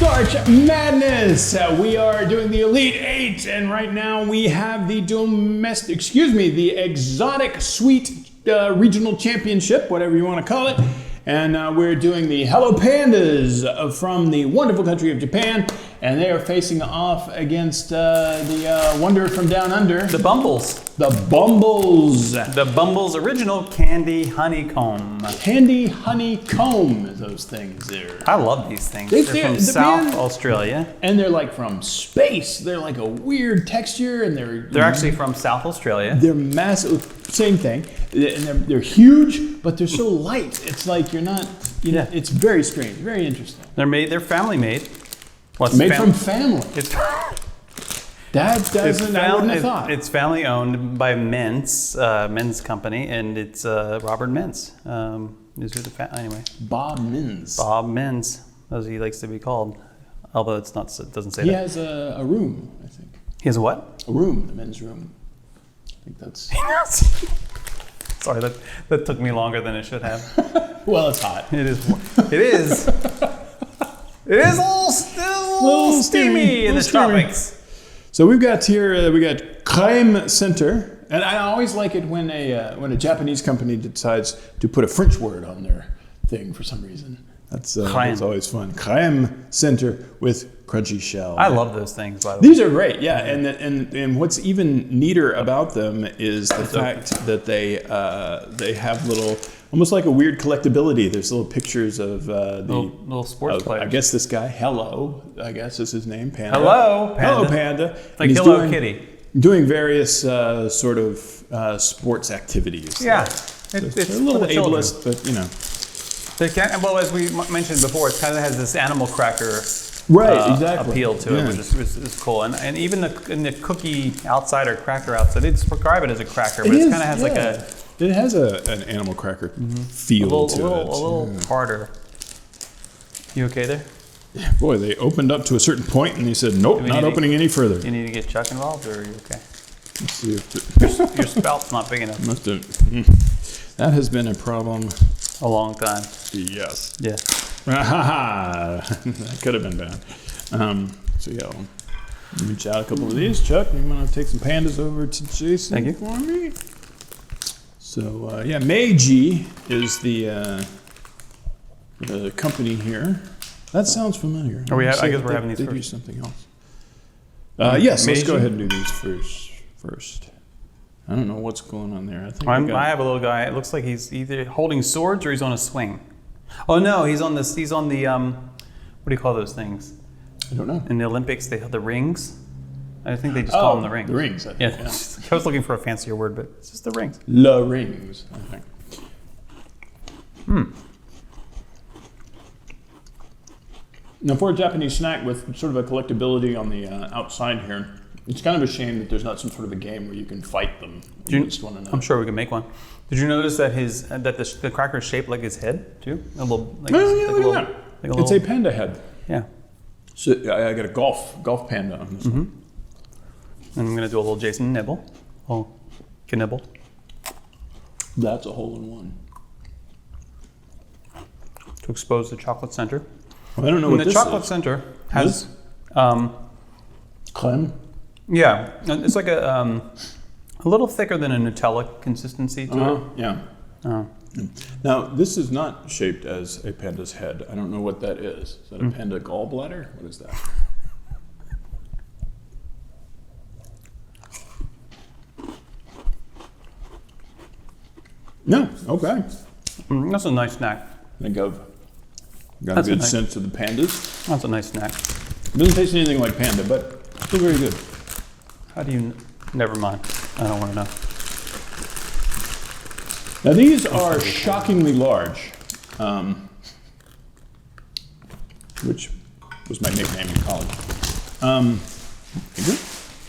Starch Madness. We are doing the Elite Eight, and right now we have the the exotic sweet regional championship, whatever you want to call it. And we're doing the Hello Pandas from the wonderful country of Japan, and they are facing off against the Wonder from Down Under. The Bumbles. The Bumbles. The Bumbles original Candy Honeycomb. Candy Honeycomb, those things there. I love these things. They're from South Australia. And they're like from space. They're like a weird texture, and they're actually from South Australia. They're massive. Same thing. And they're huge, but they're so light. It's like you're not, know, it's very strange, very interesting. They're family made. What's made from family? That doesn't, I wouldn't have thought. It's family owned by Men's company, and it's Robert Menz. Anyway. Bob Menz. Bob Menz, as he likes to be called. Although it doesn't say that. He has a room, I think. He has a what? A room, the men's room. I think that's... Sorry, that took me longer than it should have. Well, it's hot. It is. It is. It is a little steamy in the tropics. So we've got here, we got Crème Center, and I always like it when a Japanese company decides to put a French word on their thing for some reason. That's always fun. Crème Center with crunchy shell. I love those things, by the way. These are great, yeah. And what's even neater about them is the fact that they have little, almost like a weird collectability. There's little pictures of little sports players. I guess this guy, Hello, I guess is his name, Panda. Hello, Panda. Hello, Panda. Like Hello Kitty. Doing various sort of sports activities. Yeah. It's a little ableist, but you know. Well, as we mentioned before, it kind of has this animal cracker appeal to it, which is cool. And even in the cookie outside or cracker outside, they describe it as a cracker, but it kind of has like a... It has an animal cracker feel to it. A little harder. You okay there? Yeah, boy, they opened up to a certain point and they said, nope, not opening any further. You need to get Chuck involved, or are you okay? Let's see if your spout's not big enough. That has been a problem. A long time. Yes. Yeah. That could have been bad. So yeah, I'll reach out a couple of these. Chuck, you want to take some pandas over to Jason for me? So yeah, Meiji is the company here. That sounds familiar. I guess we're having these first. They do something else. Yes, Meiji? Let's go ahead and do these first. I don't know what's going on there. I have a little guy. It looks like he's either holding swords or he's on a swing. Oh no, he's on the what do you call those things? I don't know. In the Olympics, they have the rings. I think they just call them the rings. The rings. I think, yeah. I was looking for a fancier word, but it's just the rings. The rings, I think. Now, for a Japanese snack with sort of a collectability on the outside here, it's kind of a shame that there's not some sort of a game where you can fight them against one another. I'm sure we can make one. Did you notice that the cracker is shaped like his head too? A little. Look at that. It's a panda head. Yeah. So I got a golf panda on this one. And I'm gonna do a little Jason nibble. Oh, nibble. That's a hole in one. To expose the chocolate center. Well, I don't know what this is. The chocolate center has crème. Yeah, it's like a little thicker than a Nutella consistency to it. Yeah. Now, this is not shaped as a panda's head. I don't know what that is. Is that a panda gallbladder? What is that? No. Okay. That's a nice snack. I think I've got a good sense of the pandas. That's a nice snack. It doesn't taste anything like panda, but still very good. How do you... Never mind. I don't want to know. Now these are shockingly large, which was my nickname in college.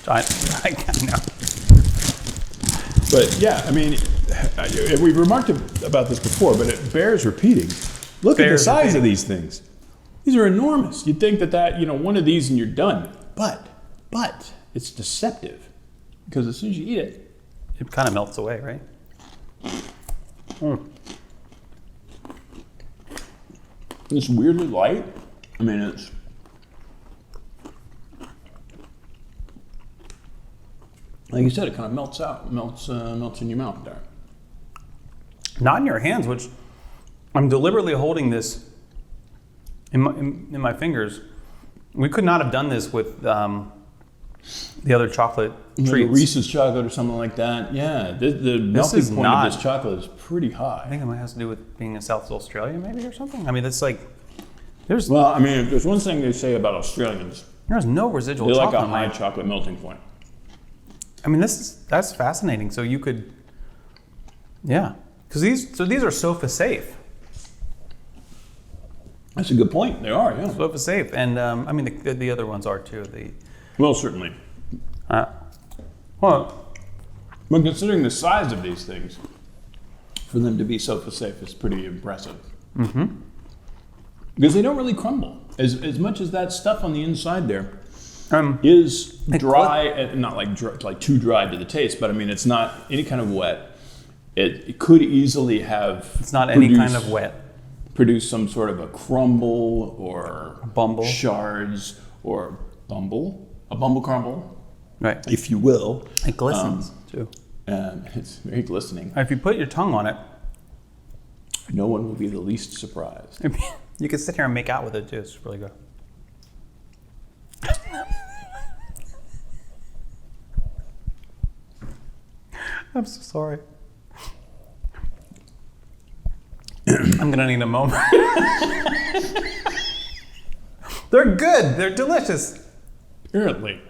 I can't know. But yeah, I mean, we've remarked about this before, but it bears repeating. Look at the size of these things. These are enormous. You'd think that one of these and you're done. But it's deceptive because as soon as you eat it, it kind of melts away, right? It's weirdly light. I mean, it's Like you said, it kind of melts out, melts in your mouth there. Not in your hands, which I'm deliberately holding this in my fingers. We could not have done this with the other chocolate treats. Like Reese's chocolate or something like that. Yeah, the melting point of this chocolate is pretty high. I think it has to do with being in South Australia, maybe, or something. I mean, it's like there's. Well, I mean, if there's one thing they say about Australians. There's no residual They chocolate. like a high chocolate melting point. I mean, that's fascinating. So you could, yeah, because these are sofa safe. That's a good point. They are, yeah. Sofa safe, and I mean the other ones are too. Well, certainly. But considering the size of these things, for them to be sofa safe is pretty impressive. Mm-hmm. Because they don't really crumble. As much as that stuff on the inside there is dry, not like too dry to the taste, but I mean it's not any kind of wet. It could easily have. It's not any kind of wet. Produce some sort of a crumble or bumble shards or a bumble crumble, right? If you will. It glistens too. It's very glistening. If you put your tongue on it, no one will be the least surprised. You can sit here and make out with it too. It's really good. I'm so sorry. I'm gonna need a moment. They're good. They're delicious. Apparently.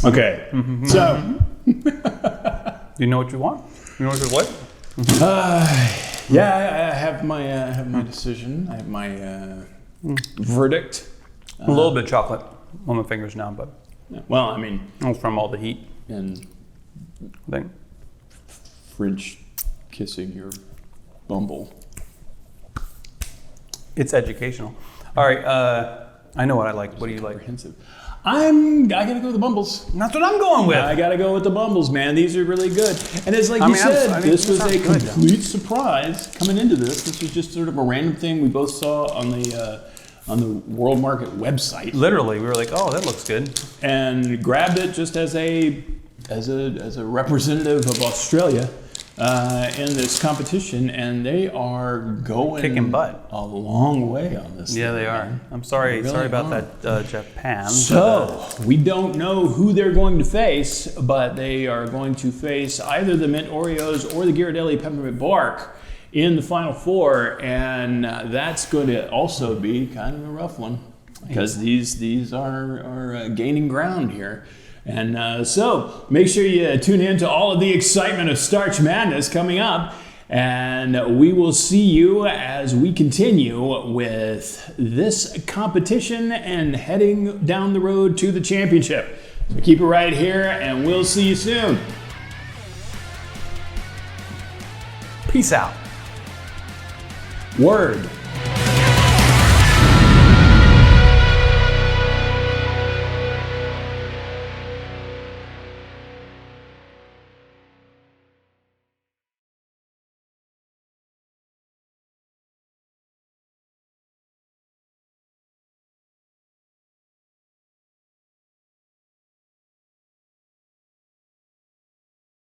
Okay. Mm-hmm. So. Do you know what you want? You know what you like? Yeah, I have my decision. I have my verdict. A little bit of chocolate on my fingers now, but well, I mean, from all the heat and thing. French kissing your bumble. It's educational. All right, I know what I like. What do you like? I gotta go with the Bumbles. That's what I'm going with. I gotta go with the Bumbles, man. These are really good. And it's like you said, this was a complete surprise coming into this. This was just sort of a random thing we both saw on the World Market website. Literally, we were like, "Oh, that looks good," and grabbed it just as a representative of Australia in this competition, and they are going kicking butt a long way on this. Yeah, they are. Man. I'm sorry. Sorry about that, Japan. So we don't know who they're going to face, but they are going to face either the Mint Oreos or the Ghirardelli Peppermint Bark in the Final Four, and that's going to also be kind of a rough one because these are gaining ground here. And so make sure you tune in to all of the excitement of Starch Madness coming up. And we will see you as we continue with this competition and heading down the road to the championship. So keep it right here and we'll see you soon. Peace out. Word.